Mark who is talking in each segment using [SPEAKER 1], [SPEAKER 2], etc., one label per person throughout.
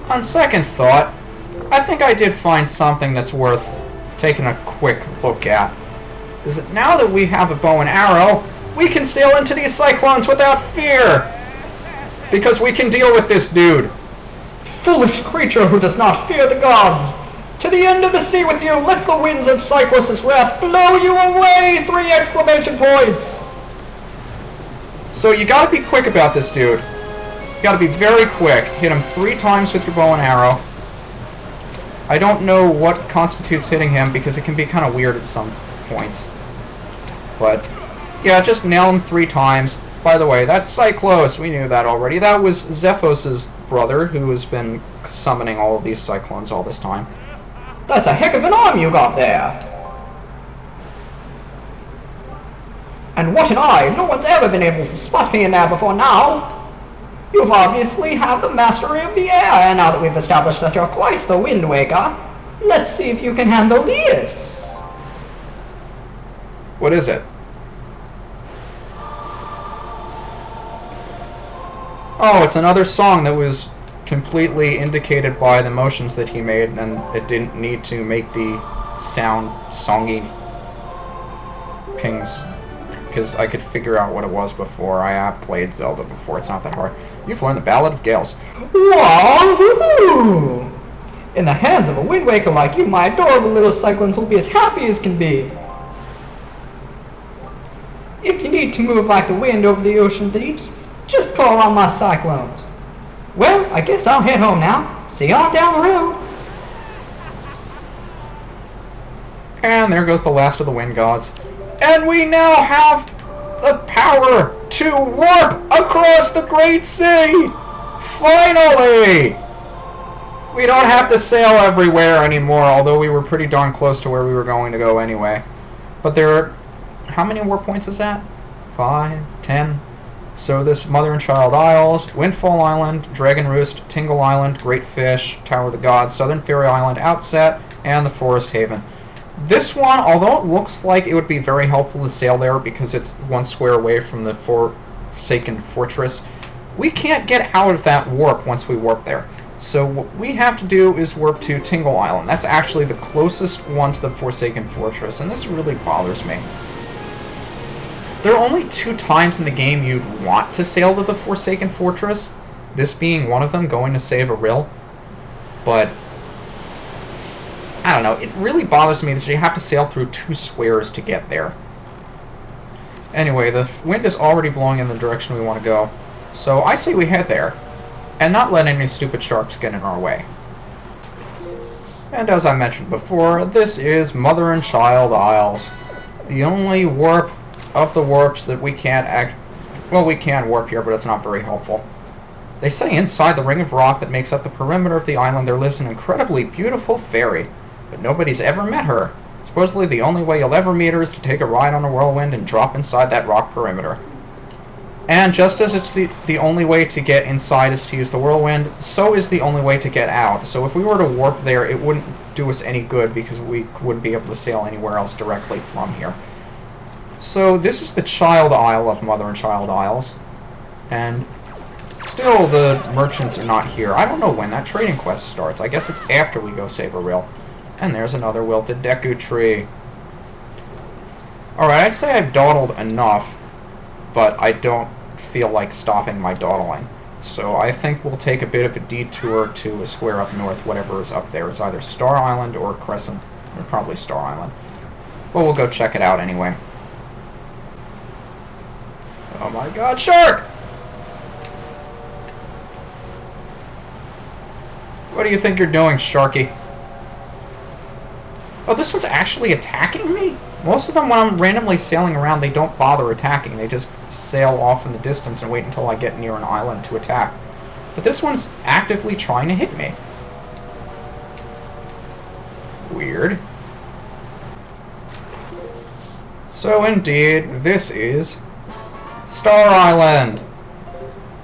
[SPEAKER 1] On second thought, I think I did find something that's worth taking a quick look at. Is that now that we have a bow and arrow, we can sail into these cyclones without fear! Because we can deal with this dude.
[SPEAKER 2] Foolish creature who does not fear the gods! To the end of the sea with you! Let the winds of Cyclos' wrath blow you away! 3 exclamation points!
[SPEAKER 1] So you gotta be quick about this dude. You gotta be very quick. Hit him 3 times with your bow and arrow. I don't know what constitutes hitting him because it can be kind of weird at some points. But, yeah, just nail him 3 times. By the way, that's Cyclos. We knew that already. That was Zephos' brother, who has been summoning all of these cyclones all this time.
[SPEAKER 2] That's a heck of an arm you got there! And what an eye! No one's ever been able to spot me in there before now! You've obviously have the mastery of the air, and now that we've established that you're quite the wind waker, let's see if you can handle this!
[SPEAKER 1] What is it? Oh, it's another song that was completely indicated by the motions that he made, and it didn't need to make the sound songy pings, because I could figure out what it was before. I have played Zelda before, it's not that hard. You've learned the Ballad of Gales.
[SPEAKER 2] Wahoo! In the hands of a wind waker like you, my adorable little cyclones will be as happy as can be. If you need to move like the wind over the ocean deeps, just call on my cyclones. Well, I guess I'll head home now. See you on down the road.
[SPEAKER 1] And there goes the last of the wind gods. And we now have the power to warp across the Great Sea! Finally! We don't have to sail everywhere anymore, although we were pretty darn close to where we were going to go anyway. But there are... how many warp points is that? 5, 10... So this Mother and Child Isles, Windfall Island, Dragon Roost, Tingle Island, Great Fish, Tower of the Gods, Southern Fairy Island, Outset, and the Forest Haven. This one, although it looks like it would be very helpful to sail there because it's 1 square away from the Forsaken Fortress, we can't get out of that warp once we warp there. So what we have to do is warp to Tingle Island. That's actually the closest one to the Forsaken Fortress, and this really bothers me. There are only 2 times in the game you'd want to sail to the Forsaken Fortress, this being one of them, going to save a rill. But, I don't know, it really bothers me that you have to sail through 2 squares to get there. Anyway, the wind is already blowing in the direction we want to go, so I say we head there, and not let any stupid sharks get in our way. And as I mentioned before, this is Mother and Child Isles, the only warp of the warps that we can't well, we can warp here, but it's not very helpful. They say inside the ring of rock that makes up the perimeter of the island there lives an incredibly beautiful fairy, but nobody's ever met her. Supposedly the only way you'll ever meet her is to take a ride on a whirlwind and drop inside that rock perimeter. And just as it's the only way to get inside is to use the whirlwind, so is the only way to get out. So if we were to warp there, it wouldn't do us any good because we wouldn't be able to sail anywhere else directly from here. So this is the Child Isle of Mother and Child Isles, and still the merchants are not here. I don't know when that trading quest starts. I guess it's after we go save a rill. And there's another wilted Deku tree. Alright, I'd say I've dawdled enough, but I don't feel like stopping my dawdling. So I think we'll take a bit of a detour to a square up north, whatever is up there. It's either Star Island or Crescent, or probably Star Island. But we'll go check it out anyway. Oh my god, shark! What do you think you're doing, Sharky? Oh, this one's actually attacking me? Most of them, when I'm randomly sailing around, they don't bother attacking. They just sail off in the distance and wait until I get near an island to attack. But this one's actively trying to hit me. Weird. So indeed, this is Star Island.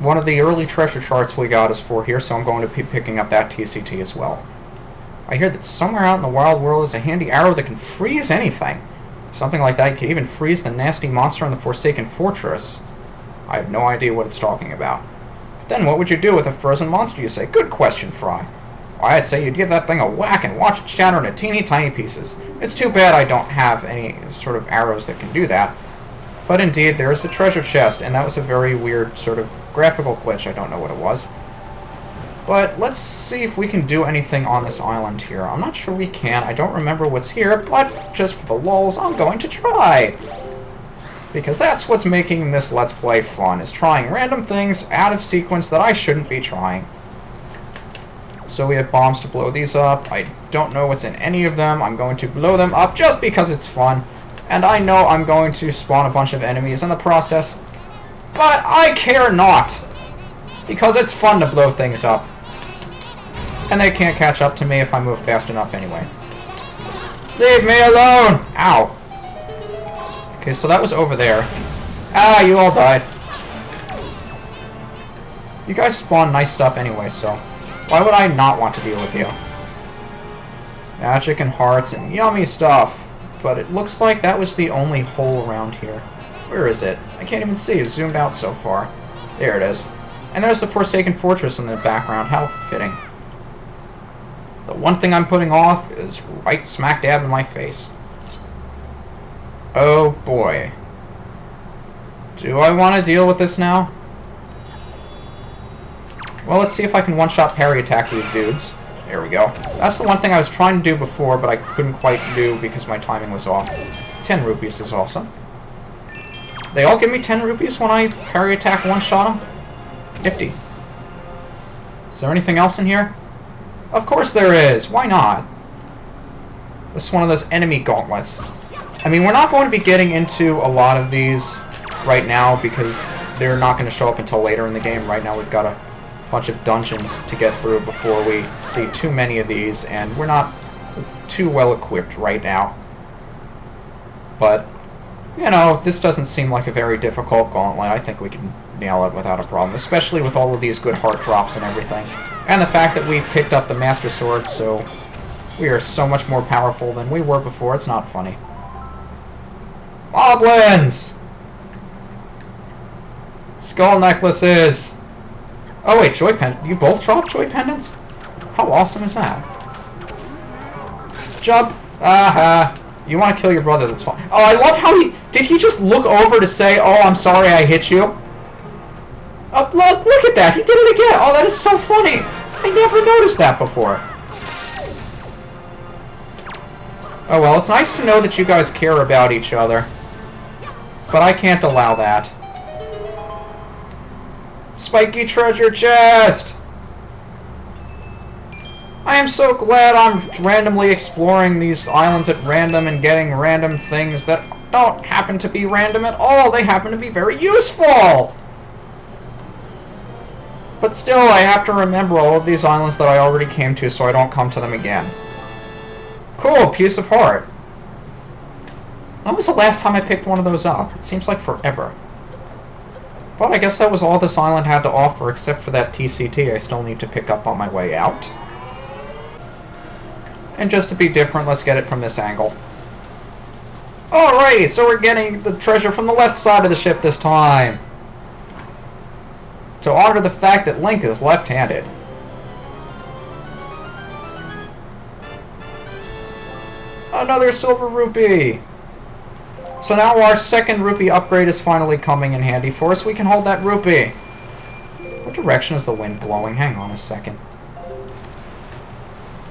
[SPEAKER 1] One of the early treasure charts we got is for here, so I'm going to be picking up that TCT as well. I hear that somewhere out in the wild world is a handy arrow that can freeze anything. Something like that can even freeze the nasty monster in the Forsaken Fortress. I have no idea what it's talking about. But Then what would you do with a frozen monster, you say? Good question, Fry. Why, I'd say you'd give that thing a whack and watch it shatter into teeny tiny pieces. It's too bad I don't have any sort of arrows that can do that. But indeed, there is the treasure chest, and that was a very weird sort of graphical glitch. I don't know what it was. But let's see if we can do anything on this island here. I'm not sure we can. I don't remember what's here, but just for the lulz, I'm going to try. Because that's what's making this Let's Play fun, is trying random things out of sequence that I shouldn't be trying. So we have bombs to blow these up. I don't know what's in any of them. I'm going to blow them up just because it's fun. And I know I'm going to spawn a bunch of enemies in the process. But I care not. Because it's fun to blow things up. And they can't catch up to me if I move fast enough anyway. Leave me alone! Ow. Okay, so that was over there. Ah, you all died. You guys spawn nice stuff anyway, so why would I not want to deal with you? Magic and hearts and yummy stuff. But it looks like that was the only hole around here. Where is it? I can't even see. It's zoomed out so far. There it is. And there's the Forsaken Fortress in the background. How fitting. The one thing I'm putting off is right smack dab in my face. Oh boy. Do I want to deal with this now? Well, let's see if I can one-shot parry attack these dudes. There we go. That's the one thing I was trying to do before, but I couldn't quite do because my timing was off. 10 rupees is awesome. They all give me 10 rupees when I parry attack one-shot them? 50. Is there anything else in here? Of course there is! Why not? This is one of those enemy gauntlets. I mean, we're not going to be getting into a lot of these right now because they're not going to show up until later in the game. Right now we've got a bunch of dungeons to get through before we see too many of these, and we're not too well equipped right now. But, you know, this doesn't seem like a very difficult gauntlet. I think we can nail it without a problem, especially with all of these good heart drops and everything. And the fact that we picked up the Master Sword, so we are so much more powerful than we were before. It's not funny. Moblins! Skull necklaces! Oh wait, joy pendant. You both drop joy pendants? How awesome is that? Jump! Aha! You want to kill your brother, that's fine. Oh, I love how he... Did he just look over to say, oh, I'm sorry I hit you? Oh, look at that! He did it again! Oh, that is so funny! I never noticed that before. Oh well, it's nice to know that you guys care about each other. But I can't allow that. Spiky treasure chest! I am so glad I'm randomly exploring these islands at random and getting random things that don't happen to be random at all. They happen to be very useful! But still, I have to remember all of these islands that I already came to so I don't come to them again. Cool, piece of heart. When was the last time I picked one of those up? It seems like forever. But I guess that was all this island had to offer, except for that TCT I still need to pick up on my way out. And just to be different, let's get it from this angle. Alrighty, so we're getting the treasure from the left side of the ship this time. To honor the fact that Link is left-handed. Another silver rupee! So now our second rupee upgrade is finally coming in handy for us. We can hold that rupee. What direction is the wind blowing? Hang on a second.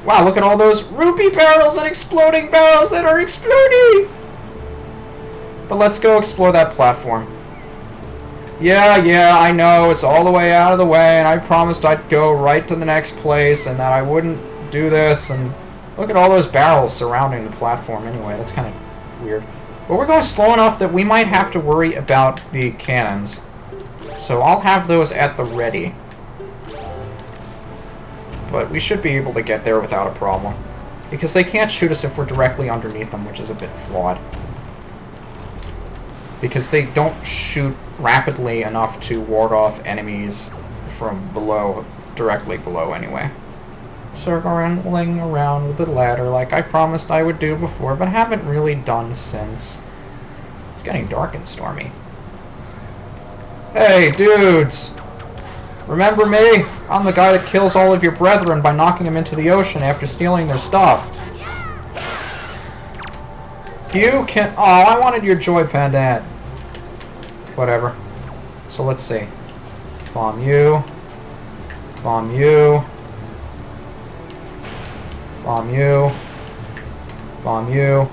[SPEAKER 1] Wow, look at all those rupee barrels and exploding barrels that are exploding! But let's go explore that platform. Yeah, I know, it's all the way out of the way, and I promised I'd go right to the next place, and that I wouldn't do this, and look at all those barrels surrounding the platform anyway. That's kind of weird. But we're going slow enough that we might have to worry about the cannons. So I'll have those at the ready. But we should be able to get there without a problem. Because they can't shoot us if we're directly underneath them, which is a bit flawed. Because they don't shoot rapidly enough to ward off enemies from below, directly below anyway. Circling around with the ladder like I promised I would do before, but haven't really done since. It's getting dark and stormy. Hey, dudes! Remember me? I'm the guy that kills all of your brethren by knocking them into the ocean after stealing their stuff. You can... Oh, I wanted your joy pendant. Whatever. So let's see. Bomb you. Bomb you. Bomb you. Bomb you.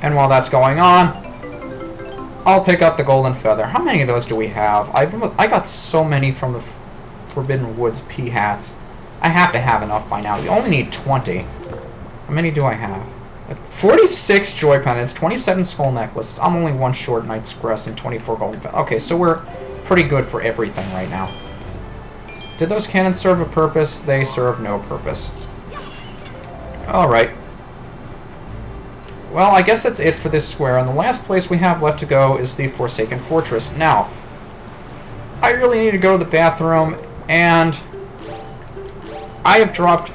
[SPEAKER 1] And while that's going on, I'll pick up the golden feather. How many of those do we have? I got so many from the Forbidden Woods pea hats. I have to have enough by now. We only need 20. How many do I have? 46 joy pendants, 27 skull necklaces. I'm only one short Knight's Crest and 24 golden feathers. Okay, so we're pretty good for everything right now. Did those cannons serve a purpose? They serve no purpose. Alright. Well, I guess that's it for this square, and the last place we have left to go is the Forsaken Fortress. Now, I really need to go to the bathroom, and I have dropped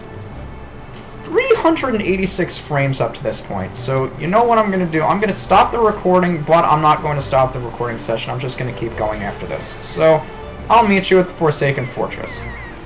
[SPEAKER 1] 386 frames up to this point. So, you know what I'm going to do? I'm going to stop the recording, but I'm not going to stop the recording session. I'm just going to keep going after this. So, I'll meet you at the Forsaken Fortress.